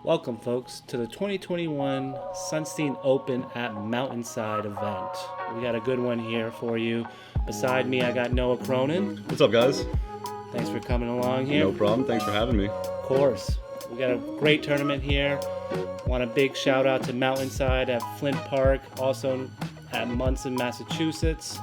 Welcome, folks, to the 2021 Sunstein Open at Mountainside event. We got a good one here for you. Beside me, I got Noah Cronin. What's up, guys? Thanks for coming along here. No problem. Thanks for having me. Of course. We got a great tournament here. Want a big shout out to Mountainside at Flint Park, also at Munson, Massachusetts.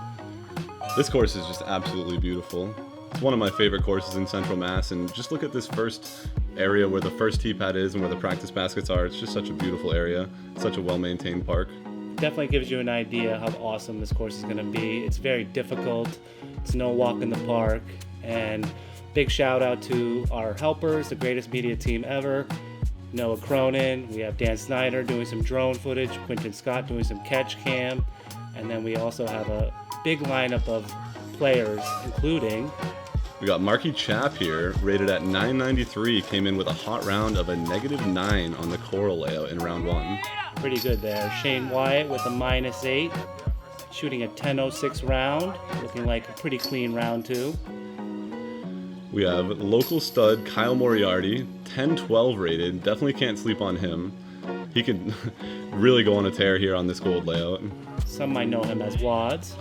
This course is just absolutely beautiful. It's one of my favorite courses in Central Mass, and just look at this first area where the first tee pad is and where the practice baskets are. It's just such a beautiful area, such a well-maintained park. Definitely gives you an idea how awesome this course is going to be. It's very difficult. It's no walk in the park. And big shout out to our helpers, the greatest media team ever. Noah Cronin, we have Dan Snyder doing some drone footage, Quentin Scott doing some catch cam, and then we also have a big lineup of players, including... We got Marky Chap here, rated at 993, came in with a hot round of a -9 on the coral layout in round one. Pretty good there. Shane Wyatt with a -8, shooting a 10.06 round, looking like a pretty clean round two. We have local stud Kyle Moriarty, 1012 rated, definitely can't sleep on him. He can really go on a tear here on this gold layout. Some might know him as Wads.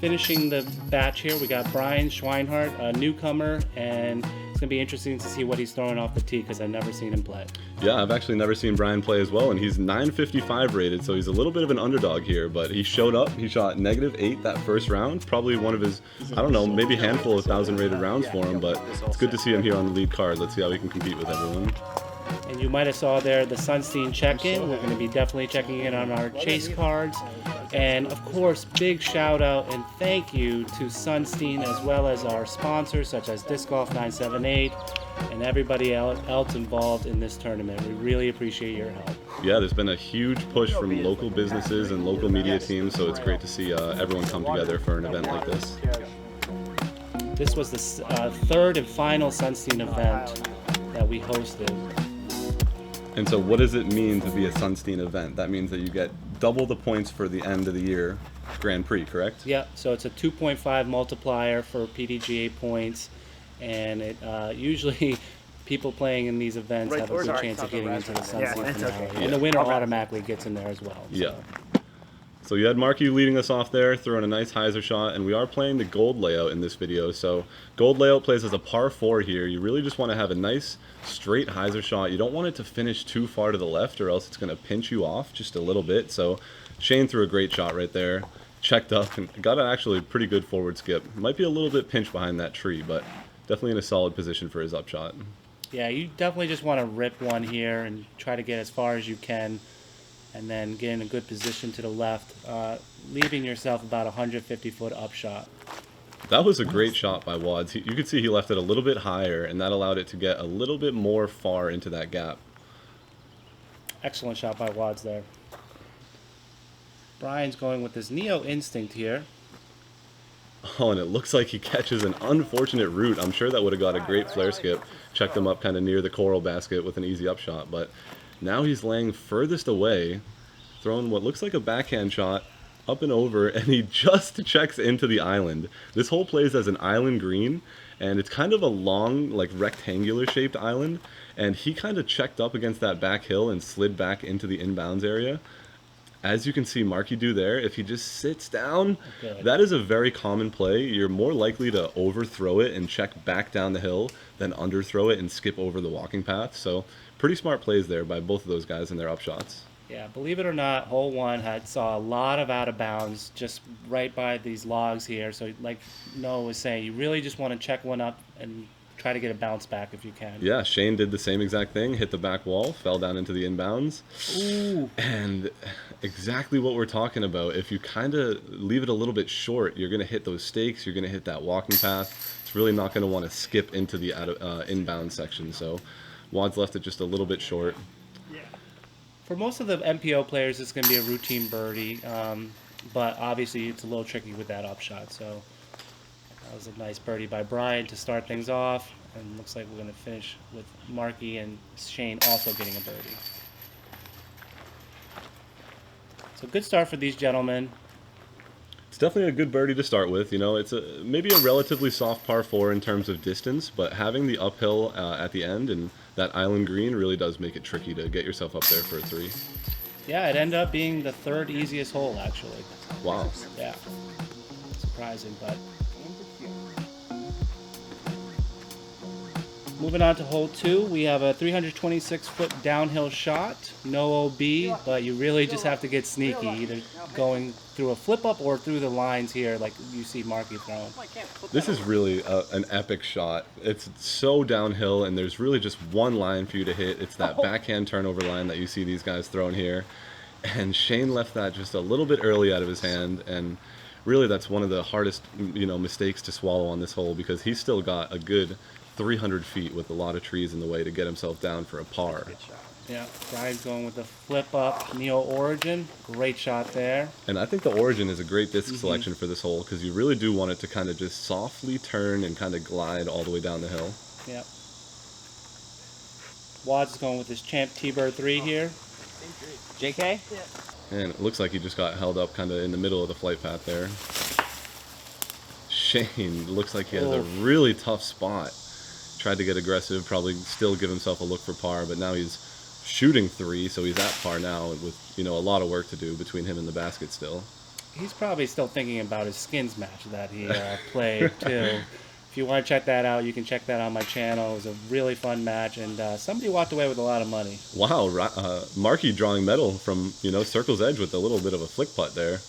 Finishing the batch here, we got Brian Schweinhart, a newcomer, and it's going to be interesting to see what he's throwing off the tee because I've never seen him play. Yeah, I've actually never seen Brian play as well, and he's 955 rated, so he's a little bit of an underdog here, but he showed up. He shot -8 that first round, probably one of his, I don't know, maybe a handful of 1,000 rated rounds for him, but it's good to see him here on the lead card. Let's see how he can compete with everyone. And you might have saw there the Sunstein check-in. We're going to be definitely checking in on our chase cards. And of course, big shout out and thank you to Sunstein as well as our sponsors such as Disc Golf 978 and everybody else involved in this tournament. We really appreciate your help. Yeah, there's been a huge push from local businesses and local media teams, so it's great to see everyone come together for an event like this. This was the third and final Sunstein event that we hosted. And so what does it mean to be a Sunstein event? That means that you get double the points for the end of the year Grand Prix, correct? Yeah, so it's a 2.5 multiplier for PDGA points, and it usually people playing in these events have a good chance of getting into the Sunstein finale. And the winner automatically gets in there as well. So. Yeah. So you had Marky leading us off there, throwing a nice Hyzer shot, and we are playing the gold layout in this video. So gold layout plays as a par 4 here. You really just want to have a nice straight Hyzer shot. You don't want it to finish too far to the left or else it's going to pinch you off just a little bit. So Shane threw a great shot right there, checked up, and got an actually pretty good forward skip. Might be a little bit pinched behind that tree, but definitely in a solid position for his upshot. Yeah, you definitely just want to rip one here and try to get as far as you can, and then get in a good position to the left, leaving yourself about a 150-foot upshot. That was a great shot by Wads. You could see he left it a little bit higher, and that allowed it to get a little bit more far into that gap. Excellent shot by Wads there. Brian's going with his Neo Instinct here. Oh, and it looks like he catches an unfortunate root. I'm sure that would have got a great flare skip. Checked him up kind of near the coral basket with an easy upshot, but now he's laying furthest away, throwing what looks like a backhand shot up and over, and he just checks into the island. This hole plays as an island green, and it's kind of a long, like rectangular shaped island, and he kind of checked up against that back hill and slid back into the inbounds area. As you can see Marky do there, if he just sits down, that is a very common play. You're more likely to overthrow it and check back down the hill than underthrow it and skip over the walking path. So pretty smart plays there by both of those guys in their upshots. Yeah, believe it or not, hole one saw a lot of out of bounds just right by these logs here. So like Noah was saying, you really just want to check one up and try to get a bounce back if you can. Yeah, Shane did the same exact thing, hit the back wall, fell down into the inbounds. Ooh. And exactly what we're talking about. If you kind of leave it a little bit short, you're going to hit those stakes, you're going to hit that walking path. It's really not going to want to skip into the inbound section. So Wads left it just a little bit short. For most of the MPO players, it's going to be a routine birdie, but obviously it's a little tricky with that upshot. So that was a nice birdie by Brian to start things off, and looks like we're going to finish with Marky and Shane also getting a birdie. So good start for these gentlemen. It's definitely a good birdie to start with. You know, it's maybe a relatively soft par 4 in terms of distance, but having the uphill at the end and that island green really does make it tricky to get yourself up there for a 3. Yeah, it ended up being the 3rd easiest hole, actually. Wow. Yeah. Surprising, but... Moving on to hole 2, we have a 326-foot downhill shot. No OB, but you really just have to get sneaky, either going through a flip-up or through the lines here, like you see Marky throwing. This is really an epic shot. It's so downhill, and there's really just one line for you to hit. It's that backhand turnover line that you see these guys throwing here. And Shane left that just a little bit early out of his hand, and really that's one of the hardest, you know, mistakes to swallow on this hole, because he's still got a good 300 feet with a lot of trees in the way to get himself down for a par. Yeah, Brian's going with the flip up Neo Origin. Great shot there. And I think the Origin is a great disc selection for this hole, because you really do want it to kind of just softly turn and kind of glide all the way down the hill. Yep. Wad's going with his Champ T-Bird 3 here. JK? And it looks like he just got held up kind of in the middle of the flight path there. Shane looks like he has a really tough spot. Tried to get aggressive, probably still give himself a look for par, but now he's shooting 3, so he's at par now with, you know, a lot of work to do between him and the basket still. He's probably still thinking about his skins match that he played too. If you want to check that out, you can check that on my channel. It was a really fun match, and somebody walked away with a lot of money. Wow, Marky drawing medal from, you know, Circle's Edge with a little bit of a flick putt there.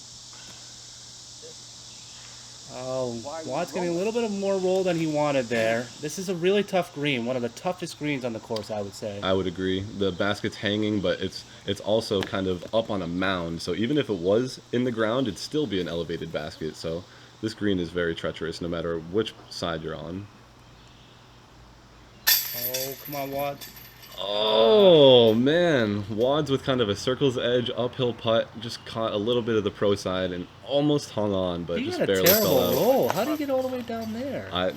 Oh, Watt's getting a little bit of more roll than he wanted there. This is a really tough green, one of the toughest greens on the course, I would say. I would agree. The basket's hanging, but it's also kind of up on a mound, so even if it was in the ground, it'd still be an elevated basket. So this green is very treacherous no matter which side you're on. Oh, come on, Watt. Oh, man. Wads with kind of a Circle's Edge uphill putt. Just caught a little bit of the pro side and almost hung on, but just barely fell out. Roll. How did he get all the way down there? I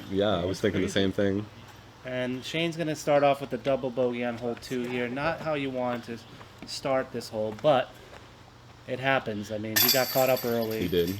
was thinking the same thing. And Shane's going to start off with the double bogey on hole 2 here. Not how you want to start this hole, but it happens. I mean, he got caught up early. He did.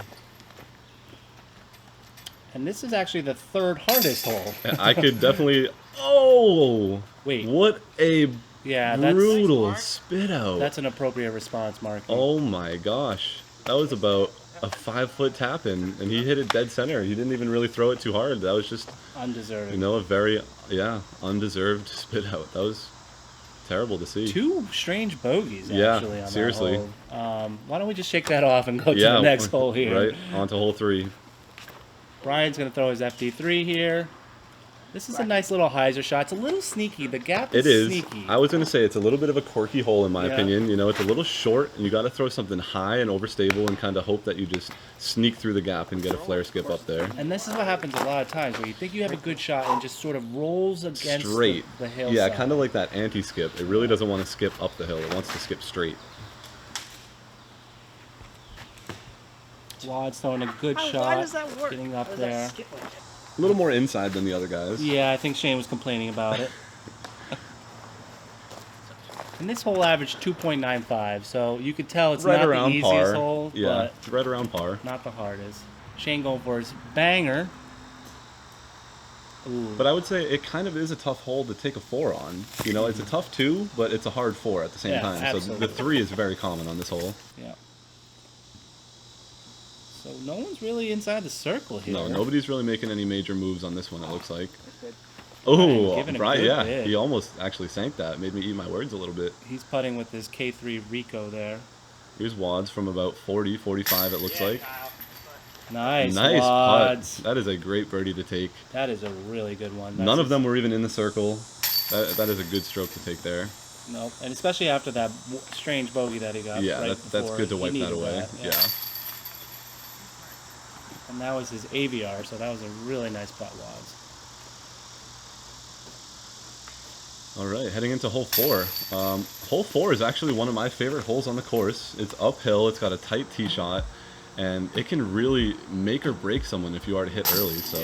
And this is actually the 3rd hardest hole. I could definitely... Oh! Wait. What a brutal spit out. That's an appropriate response, Mark. Oh my gosh. That was about a 5-foot tap in, and he hit it dead center. He didn't even really throw it too hard. That was just... undeserved. You know, a very, undeserved spit out. That was terrible to see. 2 strange bogeys, actually, on seriously. that hole. Why don't we just shake that off and go to the next hole here? Right, on to hole 3. Brian's going to throw his FD3 here. This is a nice little Hyzer shot. It's a little sneaky. The gap is sneaky. I was going to say it's a little bit of a quirky hole in my opinion. You know, it's a little short, and you got to throw something high and overstable and kind of hope that you just sneak through the gap and get a flare skip up there. And this is what happens a lot of times, where you think you have a good shot and just sort of rolls against the hillside. Yeah, kind of like that anti-skip. It really doesn't want to skip up the hill. It wants to skip straight. Wad's throwing a good shot. Why does that work? Getting up there. A little more inside than the other guys. Yeah, I think Shane was complaining about it. And this hole averaged 2.95, so you could tell it's not the easiest hole, but it's right around par. Not the hardest. Shane going for his banger. Ooh. But I would say it kind of is a tough hole to take a 4 on. You know, it's a tough 2, but it's a hard 4 at the same time. Absolutely. So the 3 is very common on this hole. Yeah. So no one's really inside the circle here. No, nobody's really making any major moves on this one, it looks like. Oh, Brian, he almost actually sank that. Made me eat my words a little bit. He's putting with his K3 Rico there. Here's Wads from about 40, 45, it looks like. Nice Wads. Putt. That is a great birdie to take. That is a really good one. None of them were even in the circle. That is a good stroke to take there. Nope, and especially after that strange bogey that he got. Yeah, that's good to wipe that away. Yeah. And that was his AVR, so that was a really nice putt, Wads. All right, heading into hole 4. Hole 4 is actually one of my favorite holes on the course. It's uphill, it's got a tight tee shot, and it can really make or break someone if you are to hit early. So,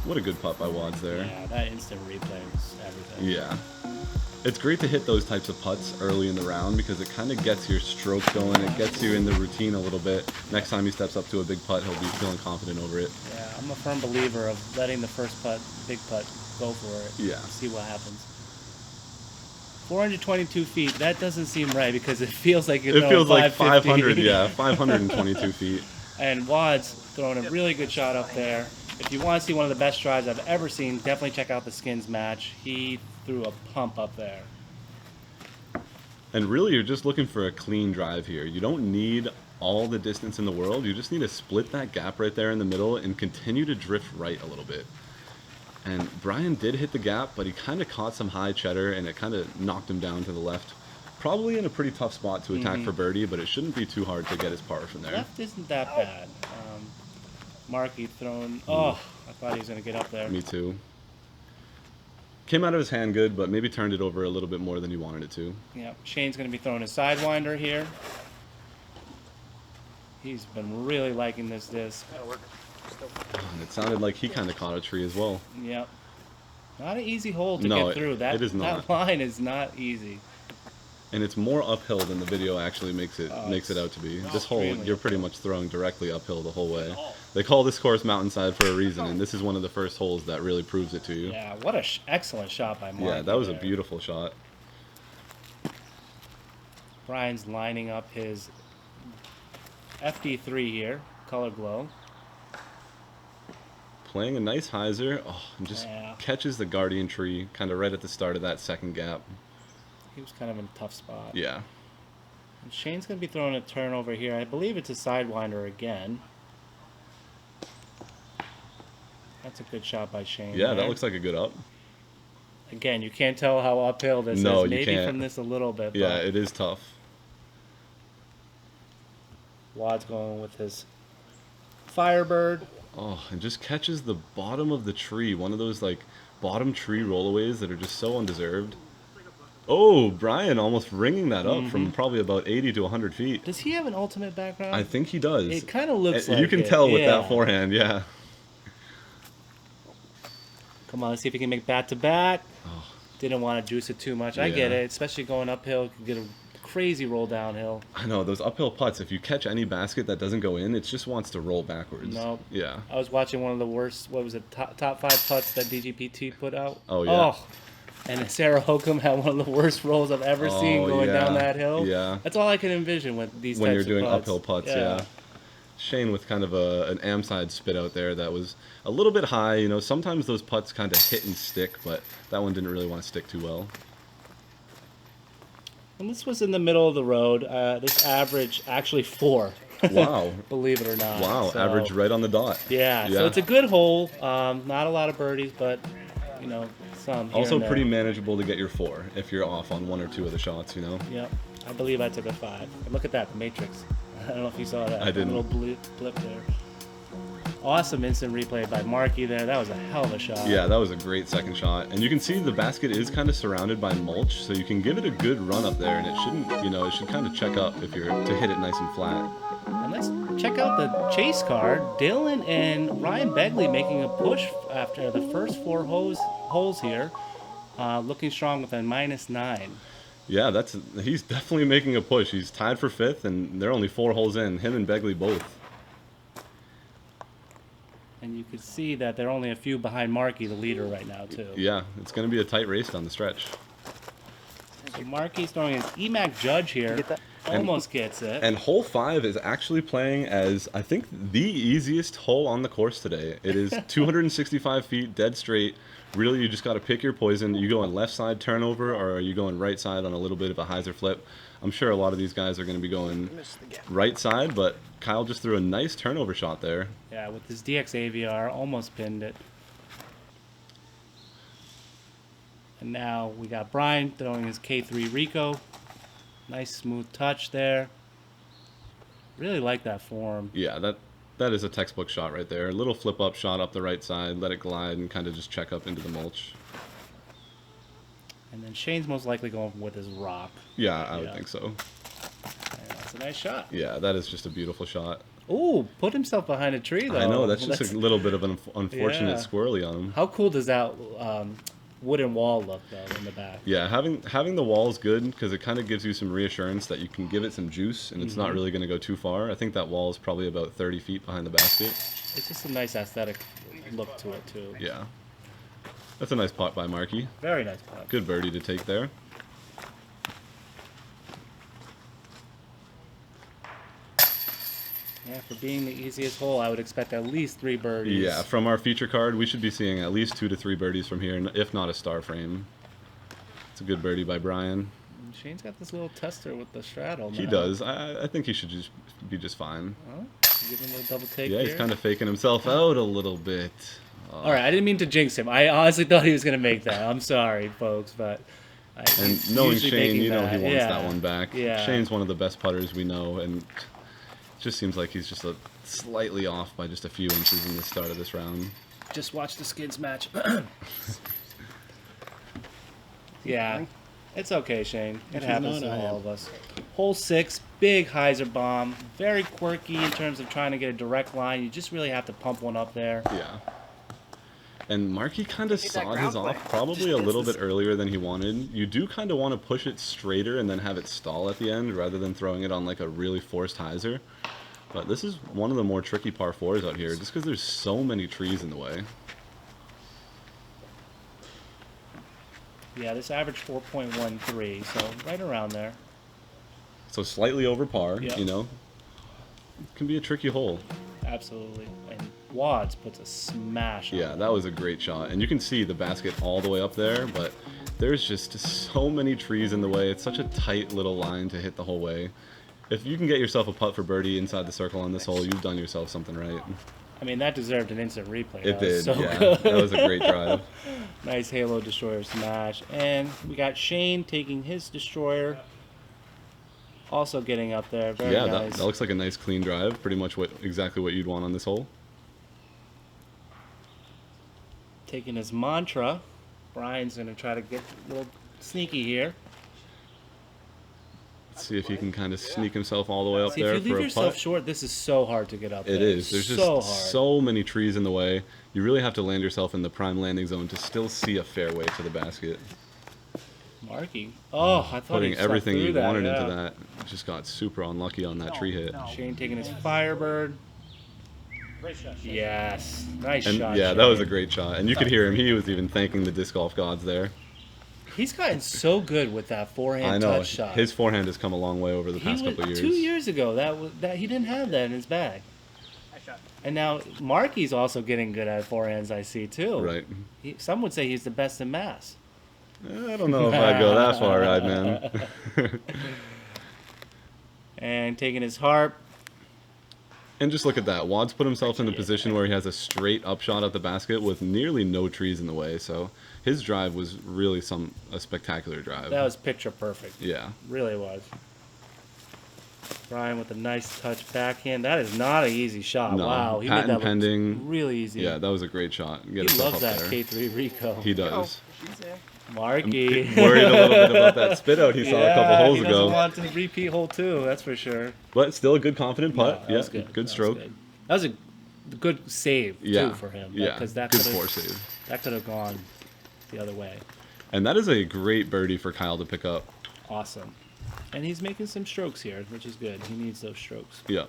what a good putt by Wads there. Yeah, that instant replay was everything. Yeah. It's great to hit those types of putts early in the round because it kind of gets your stroke going. It gets you in the routine a little bit. Next time he steps up to a big putt, he'll be feeling confident over it. Yeah, I'm a firm believer of letting the first putt, big putt, go for it. Yeah. See what happens. 422 feet. That doesn't seem right because it feels like you're It throwing feels like 550. 500, yeah, 522 feet. And Wad's throwing a really good shot up there. If you want to see one of the best drives I've ever seen, definitely check out the Skins match. He threw a pump up there. And really, you're just looking for a clean drive here. You don't need all the distance in the world. You just need to split that gap right there in the middle and continue to drift right a little bit. And Brian did hit the gap, but he kind of caught some high cheddar, and it kind of knocked him down to the left. Probably in a pretty tough spot to attack for birdie, but it shouldn't be too hard to get his par from there. Left isn't that bad. Markey thrown. Oh, I thought he was going to get up there. Me too. Came out of his hand good, but maybe turned it over a little bit more than he wanted it to. Yeah, Shane's going to be throwing a sidewinder here. He's been really liking this disc. And it sounded like he kind of caught a tree as well. Yep. Not an easy hole to No, get through. That, it is not. That line is not easy. And it's more uphill than the video actually makes it out to be. This hole, you're pretty much throwing directly uphill the whole way. They call this course Mountainside for a reason, and this is one of the first holes that really proves it to you. Yeah, what a excellent shot by Mark. Yeah, that was a beautiful shot. Brian's lining up his FD3 here, Color Glow. Playing a nice hyzer, and just catches the Guardian tree kind of right at the start of that second gap. He was kind of in a tough spot. Yeah. And Shane's going to be throwing a turnover here. I believe it's a sidewinder again. That's a good shot by Shane. Yeah, there. that looks like a good up. Again, you can't tell how uphill this No, is. you Maybe can't. from this a little bit. Yeah, but it is tough. Wad's going with his Firebird. Oh, and just catches the bottom of the tree. One of those, like, bottom tree rollaways that are just so undeserved. Oh, Brian almost ringing that up from probably about 80 to 100 feet. Does he have an ultimate background? I think he does. It kind of looks like you can it. tell with Yeah. that forehand, yeah. Come on, let's see if he can make back-to-back. Oh. Didn't want to juice it too much. I get Yeah. it, especially going uphill. You can get a crazy roll downhill. I know, those uphill putts, if you catch any basket that doesn't go in, it just wants to roll backwards. No. Yeah. I was watching one of the worst, what was it, top 5 putts that DGPT put out. Oh, yeah. Oh, and Sarah Hokum had one of the worst rolls I've ever seen going down that hill. Yeah. That's all I can envision with these When types you're doing of putts. uphill putts, yeah. Shane with kind of an am side spit out there that was a little bit high. You know, sometimes those putts kind of hit and stick, but that one didn't really want to stick too well. And this was in the middle of the road. This average actually 4. Wow. Believe it or not. Wow, So, average right on the dot. Yeah, so it's a good hole. Not a lot of birdies, but, you know, some here Also and there. pretty manageable to get your 4 if you're off on 1 or 2 of the shots, you know? Yep. I believe I took a 5. And look at that, the Matrix. I don't know if you saw that. I didn't. Little blip there. Awesome instant replay by Markey there. That was a hell of a shot. Yeah, that was a great second shot. And you can see the basket is kind of surrounded by mulch, so you can give it a good run up there, and it shouldn't, you know, it should kind of check up if you're to hit it nice and flat. And let's check out the chase card. Dylan and Ryan Begley making a push after the first 4 holes here. Looking strong with a -9. Yeah, he's definitely making a push. He's tied for 5th, and they're only 4 holes in, him and Begley both. And you can see that they're only a few behind Markey, the leader right now, too. Yeah, it's going to be a tight race down the stretch. So Markey's throwing his EMAC Judge here. Almost gets it. And hole 5 is actually playing as, I think, the easiest hole on the course today. It is 265 feet, dead straight. Really, you just got to pick your poison. You go on left side turnover, or are you going right side on a little bit of a hyzer flip? I'm sure a lot of these guys are going to be going right side, but Kyle just threw a nice turnover shot there. Yeah, with his DX AVR, almost pinned it. And now we got Brian throwing his K3 Rico. Nice smooth touch there. Really like that form. Yeah, that is a textbook shot right there. A little flip up shot up the right side, let it glide, and kind of just check up into the mulch. And then Shane's most likely going with his rock. Yeah, I would think so. And that's a nice shot. Yeah, that is just a beautiful shot. Ooh, put himself behind a tree, though. I know, that's just a little bit of an unfortunate squirrely on him. How cool does that wooden wall look though in the back. Yeah, having the wall is good because it kind of gives you some reassurance that you can give it some juice and it's not really going to go too far. I think that wall is probably about 30 feet behind the basket. It's just a nice aesthetic look to it too. Yeah. That's a nice putt by Markey. Very nice putt. Good birdie to take there. Yeah, for being the easiest hole, I would expect at least 3 birdies. Yeah, from our feature card, we should be seeing at least 2 to 3 birdies from here, if not a star frame. It's a good birdie by Brian. Shane's got this little tester with the straddle. He does. I think he should just be just fine. Oh, give him a little double take Yeah, here. he's kind of faking himself out a little bit. All right, I didn't mean to jinx him. I honestly thought he was going to make that. I'm sorry, folks, but... And knowing usually Shane, making you know that. he wants Yeah. that one back. Yeah. Shane's one of the best putters we know, and it just seems like he's just slightly off by just a few inches in the start of this round. Just watch the skids match. Yeah, it's okay, Shane. It happens to all of us. Hole 6, big Hyzer bomb. Very quirky in terms of trying to get a direct line. You just really have to pump one up there. Yeah. And Markey kind of sawed his off probably a little bit earlier than he wanted. You do kind of want to push it straighter and then have it stall at the end rather than throwing it on like a really forced Hyzer. But this is one of the more tricky par 4s out here just because there's so many trees in the way. Yeah, this average 4.13, so right around there. So slightly over par, Yep. you know. It can be a tricky hole. Absolutely. And Wads puts a smash on Yeah, it. that was a great shot. And you can see the basket all the way up there, but there's just so many trees in the way. It's such a tight little line to hit the whole way. If you can get yourself a putt for birdie inside the circle on this hole, you've done yourself something right. I mean, that deserved an instant replay. It That was did, so yeah. good. That was a great drive. Nice Halo Destroyer smash. And we got Shane taking his Destroyer. Also getting up there. Very Yeah, nice. that looks like a nice clean drive. Pretty much exactly what you'd want on this hole. Taking his mantra. Brian's going to try to get a little sneaky here. Let's see if he can kind of sneak himself all the way up See, there if you for leave a yourself putt. short, this is so hard to get up there. It is. There's just so hard. so many trees in the way. You really have to land yourself in the prime landing zone to still see a fairway to the basket. Markey. Oh, I thought Putting he everything he wanted yeah. into that. Just got super unlucky on that tree hit. Shane taking his Firebird. Yes. Nice And shot. yeah, Shane. that was a great shot. And you could hear him. He was even thanking the disc golf gods there. He's gotten so good with that forehand I know. touch shot. His forehand has come a long way over the past couple of years. 2 years ago, that he didn't have that in his bag. And now Markey's also getting good at forehands, I see, too. Right. Some would say he's the best in Mass. I don't know if I'd go that far, right, man? And taking his harp. And just look at that. Wads put himself in the position where he has a straight upshot at the basket with nearly no trees in the way. So his drive was really a spectacular drive. That was picture perfect. Yeah. Really was. Brian with a nice touch backhand. That is not an easy shot. No. Wow. He Patent made that pending. look really easy. Yeah, that was a great shot. Get He himself loves up that there. K3 Rico. He does. Markey. Worried a little bit about that spit out he saw a couple holes he ago. doesn't want to repeat hole 2, that's for sure. But still a good confident putt. No, that Yeah, was good. good That stroke. was good. That was a good save, Yeah. too, for him. Yeah, Because that good could force save. that could have gone the other way. And that is a great birdie for Kyle to pick up. Awesome. And he's making some strokes here, which is good. He needs those strokes. Yeah.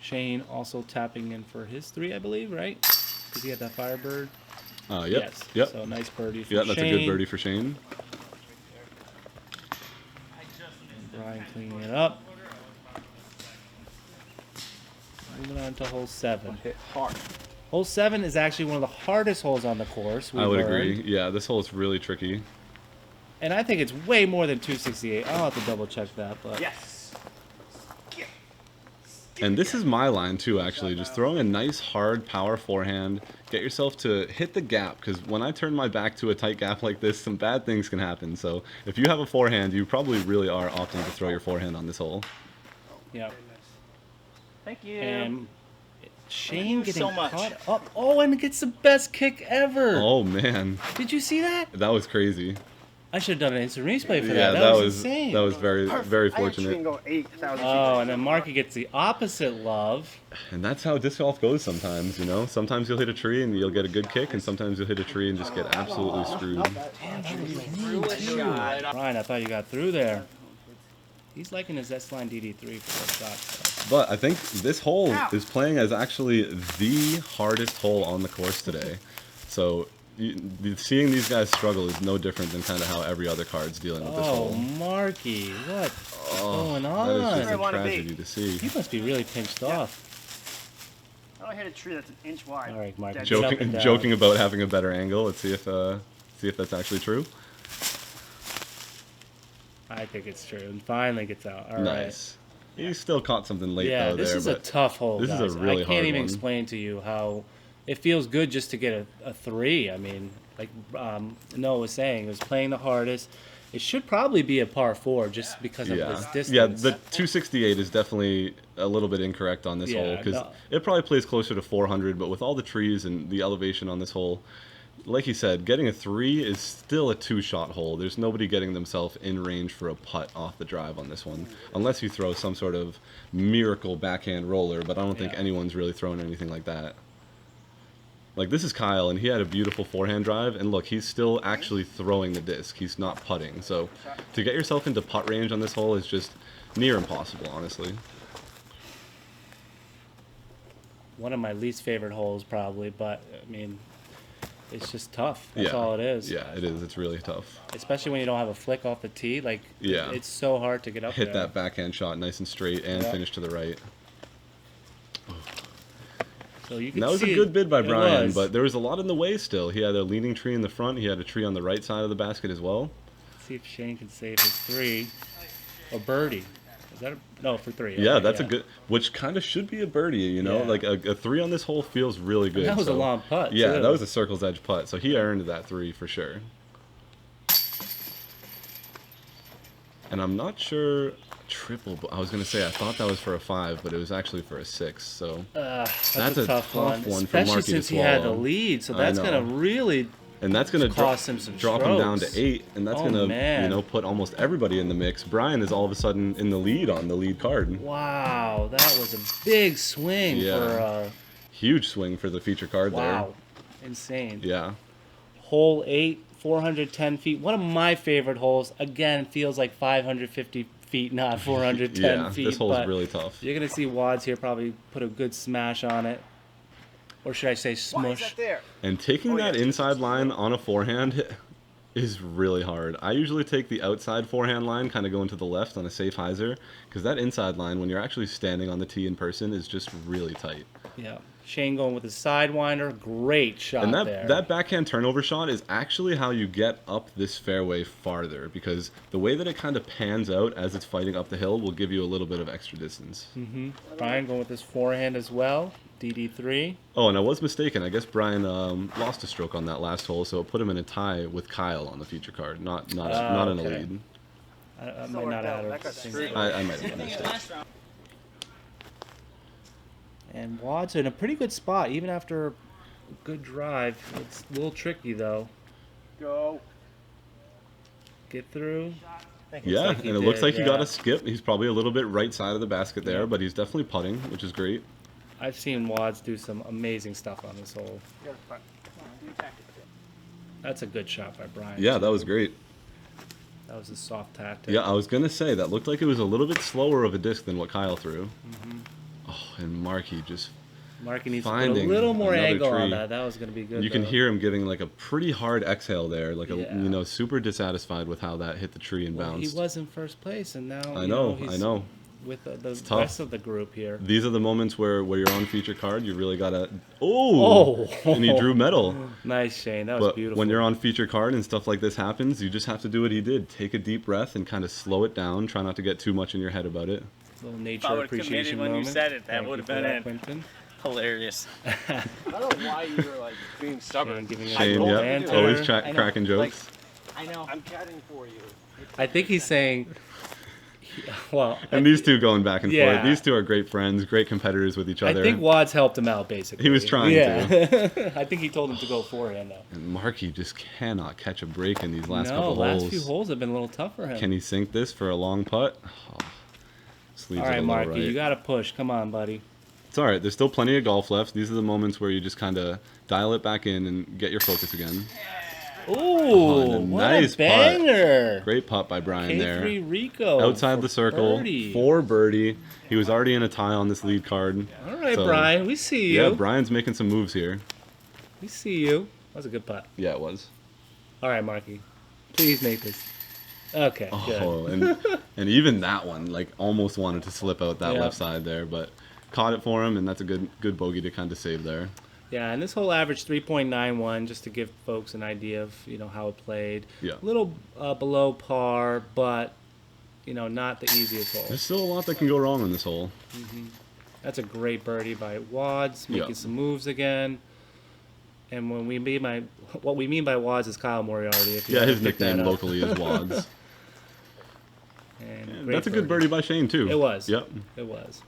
Shane also tapping in for his 3, I believe, right? Because he had that Firebird. Yep. Yes. Yep. So nice birdie for Yeah, that's Shane. a good birdie for Shane. Brian cleaning it up. Moving on to hole 7. Hit hard. Hole 7 is actually one of the hardest holes on the course. I would learned. agree. Yeah, this hole is really tricky. And I think it's way more than 268. I'll have to double check that, but Yes. And this is my line too, actually. Just throwing a nice hard power forehand. Get yourself to hit the gap, because when I turn my back to a tight gap like this, some bad things can happen. So if you have a forehand, you probably really are opting to throw your forehand on this hole. yeah. Thank you. And Shane you getting so much. caught up. Oh, and gets the best kick ever. Oh man, Did you see that? that was crazy. I should have done an instant replay for Yeah, that. That was insane. That was very, very I actually fortunate. didn't go 8,000 Oh, and then Marky gets the opposite love. And that's how disc golf goes sometimes, you know? Sometimes you'll hit a tree and you'll get a good kick, and sometimes you'll hit a tree and just get absolutely screwed. Brian, I thought you got through there. He's liking his S-Line DD3 for the shots. But I think this hole is playing as actually the hardest hole on the course today. So seeing these guys struggle is no different than kind of how every other card's dealing with this Oh, hole. Marky, what's going on? That is just Where I a wanna be. tragedy to see. You must be really pinched off. I hit a tree that's an inch wide. All right, Mark. Dead. Joke. Up and down. Joking about having a better angle. Let's see if that's actually true. I think it's true. And finally gets out. All right. Nice. He still caught something late Yeah, though this there, is a but tough hole, this is a guys. really I can't hard even one. explain to you how it feels good just to get a 3. I mean, like Noah was saying, it was playing the hardest. It should probably be a par 4 just because of this distance. Yeah, the 268 is definitely a little bit incorrect on this hole because it probably plays closer to 400, but with all the trees and the elevation on this hole, like you said, getting a 3 is still a 2-shot hole. There's nobody getting themselves in range for a putt off the drive on this one, unless you throw some sort of miracle backhand roller, but I don't think anyone's really throwing anything like that. Like, this is Kyle, and he had a beautiful forehand drive, and look, he's still actually throwing the disc. He's not putting. So to get yourself into putt range on this hole is just near impossible, honestly. One of my least favorite holes, probably, but I mean, it's just tough. That's Yeah. all it is. Yeah, it is. It's really tough. Especially when you don't have a flick off the tee. Like, Yeah. it's so hard to get up Hit there. that backhand shot nice and straight and finish to the right. So you can That was see a good bid by it Brian, was. but there was a lot in the way still. He had a leaning tree in the front. He had a tree on the right side of the basket as well. Let's see if Shane can save his 3 or birdie. Is that no for 3? Yeah, Okay, that's a good, which kind of should be a birdie, you know? Yeah. Like a 3 on this hole feels really good. That was a long putt, Yeah, too. that was a circle's edge putt, so he earned that 3 for sure. And I'm not sure triple, but I was going to say I thought that was for a 5, but it was actually for a 6, so that's a tough one, for especially Marky since to he had the swallow. lead. So I that's know. gonna really And that's going to cost him some drop him down to strokes. 8, and that's Oh, going to, man. you know, put almost everybody in the mix. Brian is all of a sudden in the lead on the lead card. wow. That was a big swing for Huge swing for the feature card wow, insane. there. Yeah. Hole 8, 410 feet. One of my favorite holes. Again, feels like 550 feet, not 410 Yeah, feet. this hole's but really tough. You're gonna see Wads here probably put a good smash on it, or should I say Why is smush? that there? And taking that yeah. inside line on a forehand is really hard. I usually take the outside forehand line, kind of going to the left on a safe hyzer, because that inside line, when you're actually standing on the tee in person, is just really tight. Yeah. Shane going with his sidewinder. Great shot And there. that backhand turnover shot is actually how you get up this fairway farther, because the way that it kind of pans out as it's fighting up the hill will give you a little bit of extra distance. Brian going with his forehand as well. DD3. Oh, and I was mistaken. I guess Brian lost a stroke on that last hole, so it put him in a tie with Kyle on the feature card, not in a okay. lead. I might not have That got had screwed. it. I might have missed it. And Wads in a pretty good spot, even after a good drive. It's a little tricky though. Go. Get through. Yeah, like he and it looks did, like he got yeah. a skip. He's probably a little bit right side of the basket there, but he's definitely putting, which is great. I've seen Wads do some amazing stuff on this hole. That's a good shot by Brian. Yeah, too. that was great. That was a soft tactic. Yeah, I was going to say, that looked like it was a little bit slower of a disc than what Kyle threw. Oh, and Marky just... Marky needs to put a finding little more another angle on tree. that. That was going to be good. You can though. hear him giving like a pretty hard exhale there, like Yeah. you know, super dissatisfied with how that hit the tree and Well, he bounced. was in first place, and now I you know, he's I know. with the tough. rest of the group here. These are the moments where you're on feature card, you really gotta. Oh! And he drew metal. Nice, Shane. That was But beautiful. when you're on feature card and stuff like this happens, you just have to do what he did. Take a deep breath and kind of slow it down. Try not to get too much in your head about it. little If nature I would've committed appreciation when you moment. said it, that Thank would've you for been that, it. Quentin. Hilarious. I don't know why you were like being Shane stubborn. giving us Shane, a little yeah, banter. always I know, cracking jokes. I know. I'm catting for you. I think he's saying Well, And these two going back and Yeah. forth. These two are great friends, great competitors with each I other. think Wads helped him out, basically. He was trying to. I think he told him to go forehand, though. And Markey just cannot catch a break in these last couple last holes. few holes have been a little tough for him. Can he sink this for a long putt? Oh, just leaves All it right, a little Marky, right. you got to push. Come on, buddy. It's all right. There's still plenty of golf left. These are the moments where you just kind of dial it back in and get your focus again. Ooh, and a what nice a banger. Great putt by Brian there. K3 Rico. Outside for the circle birdie. for birdie. He was already in a tie on this lead card. All right, So, Brian, we see you. Yeah, Brian's making some moves here. We see you. That was a good putt. Yeah, it was. All right, Marky. Please make this. Okay, Oh, good. and even that one, like, almost wanted to slip out that Yeah. left side there, but caught it for him, and that's a good bogey to kind of save there. Yeah, and this whole average 3.91, just to give folks an idea of how it played. Yeah. A little below par, but not the easiest hole. There's still a lot that can go wrong on this hole. That's a great birdie by Wads, making Yeah. some moves again. And what we mean by Wads is Kyle Moriarty. If you Yeah, ever his pick that nickname up. locally is Wads. And great That's a good birdie by Shane, too. It was. Yep. It was.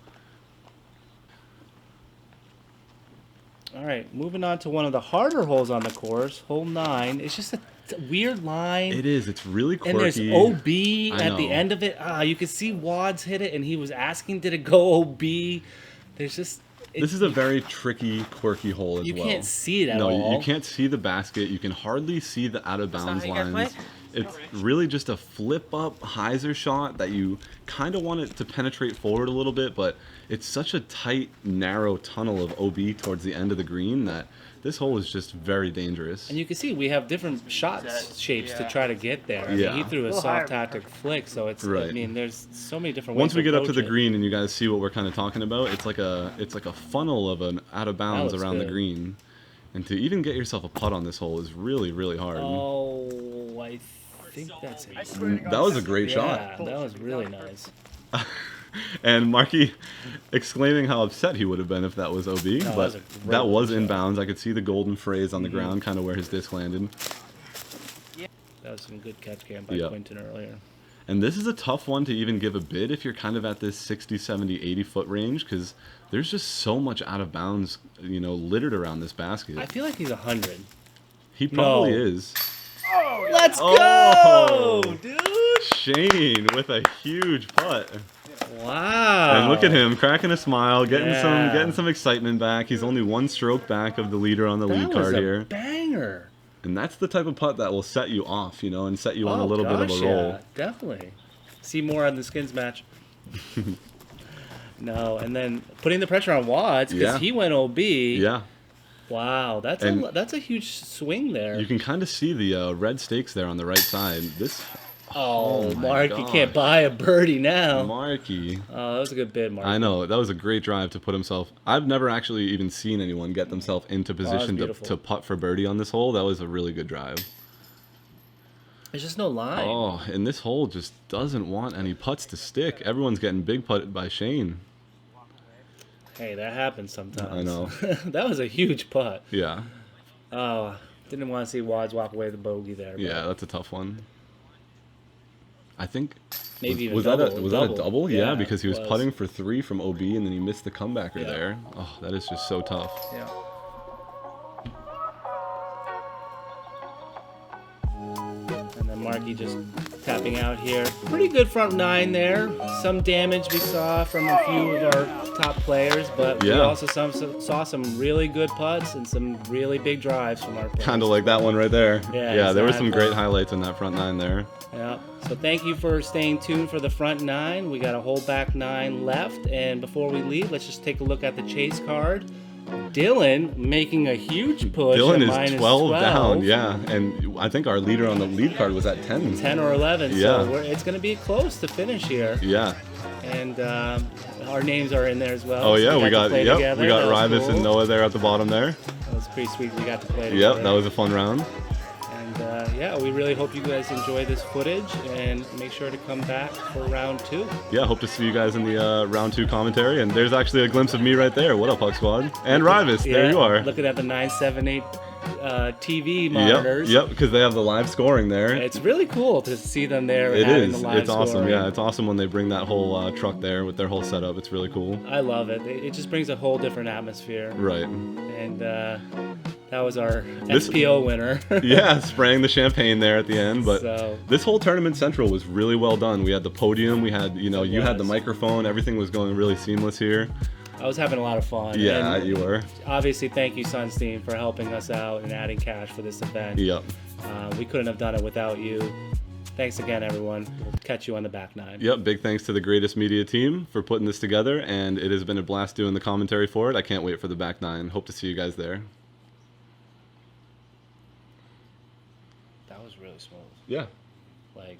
All right, moving on to one of the harder holes on the course, hole 9. It's just a weird line. It is. It's really quirky. And there's OB I at the know. end of it. You could see Wads hit it, and he was asking, did it go OB? There's just... This is a very tricky, quirky hole as You well. can't see it at no, all. you can't see the basket. You can hardly see the out-of-bounds how you guys lines. play? It's really just a flip-up Hyzer shot that you kind of want it to penetrate forward a little bit, but it's such a tight, narrow tunnel of OB towards the end of the green that this hole is just very dangerous. And you can see we have different shot shapes to Yeah. try to get there. I mean, Yeah. he threw a Little soft higher. tactic flick, so it's. I Right. mean, there's so many different Once ways we get up to the approach it. green and you guys see what we're kind of talking about, it's like a funnel of an out-of-bounds looks around the good. green. And to even get yourself a putt on this hole is really, really hard. Oh, I think that's it. That was a great Yeah, shot. that was really nice. And Marky exclaiming how upset he would have been if that was OB, that but was a great that was shot. inbounds. I could see the golden phrase on the Mm-hmm. ground, kind of where his disc landed. That was some good catch cam by Yeah. Quinton earlier. And this is a tough one to even give a bid if you're kind of at this 60, 70, 80 foot range, because there's just so much out of bounds, littered around this basket. I feel like he's 100. He probably No. is. Let's Oh! go, dude! Shane with a huge putt. Wow. And look at him cracking a smile, getting Yeah. some excitement back. He's only one stroke back of the leader on the That lead was card a here. banger. And that's the type of putt that will set you off, and set you on a little bit of a gosh, roll. Yeah, definitely. See more on the skins match. No, and then putting the pressure on Watts because Yeah. he went OB. Yeah. Wow, that's And that's a huge swing there. You can kind of see the red stakes there on the right side. oh, my Mark, you gosh. can't buy a birdie now. Marky. Oh, that was a good bid, Mark. I know. That was a great drive to put himself. I've never actually even seen anyone get themselves into position beautiful. to putt for birdie on this hole. That was a really good drive. There's just no line. Oh, and this hole just doesn't want any putts to stick. Everyone's getting big putted by Shane. Hey, that happens sometimes. I know. That was a huge putt. Yeah. Oh, didn't want to see Wads walk away with the bogey there. Yeah, but that's a tough one. I think maybe even was double. that a double? Yeah, because he was it putting for 3 from OB and then he missed the comebacker Yeah. there. Oh, that is just so tough. Yeah. And then Marky just tapping out here. Pretty good front 9 there. Some damage we saw from a few of our top players, but we Yeah. also saw some really good putts and some really big drives from our players. Kind of like that one right there. Yeah, there were some exactly. great highlights in that front 9 there. Yeah. So thank you for staying tuned for the front 9. We got a whole back 9 left. And before we leave, let's just take a look at the chase card. Dylan making a huge push. Dylan at is minus 12 down, yeah. And I think our leader on the lead card was at 10. 10 or 11. Yeah. So it's going to be close to finish here. Yeah. And our names are in there as well. Oh, so yeah, we to got play together. we got That was Rivas cool. and Noah there at the bottom there. That was pretty sweet. We got to play together. Yep, that was a fun round. And yeah, we really hope you guys enjoy this footage and make sure to come back for round 2. Yeah, hope to see you guys in the round 2 commentary. And there's actually a glimpse of me right there. What up, Puck Squad? And Rivas, there Yeah, you are. Looking at the 978 TV monitors. Yep, because they have the live scoring there. It's really cool to see them there. It having is. The live It's awesome. scoring. Yeah, it's awesome when they bring that whole truck there with their whole setup. It's really cool. I love it. It just brings a whole different atmosphere. Right. And that was our This- SPO winner. Yeah, spraying the champagne there at the end. But So- this whole tournament central was really well done. We had the podium. We had, you had the was. microphone. Everything was going really seamless here. I was having a lot of fun. Yeah, And you were. obviously, thank you, Sunstein, for helping us out and adding cash for this event. Yep. We couldn't have done it without you. Thanks again, everyone. We'll catch you on the back nine. Yep, big thanks to the Greatest Media team for putting this together, and it has been a blast doing the commentary for it. I can't wait for the back nine. Hope to see you guys there. That was really smooth. Yeah. Like,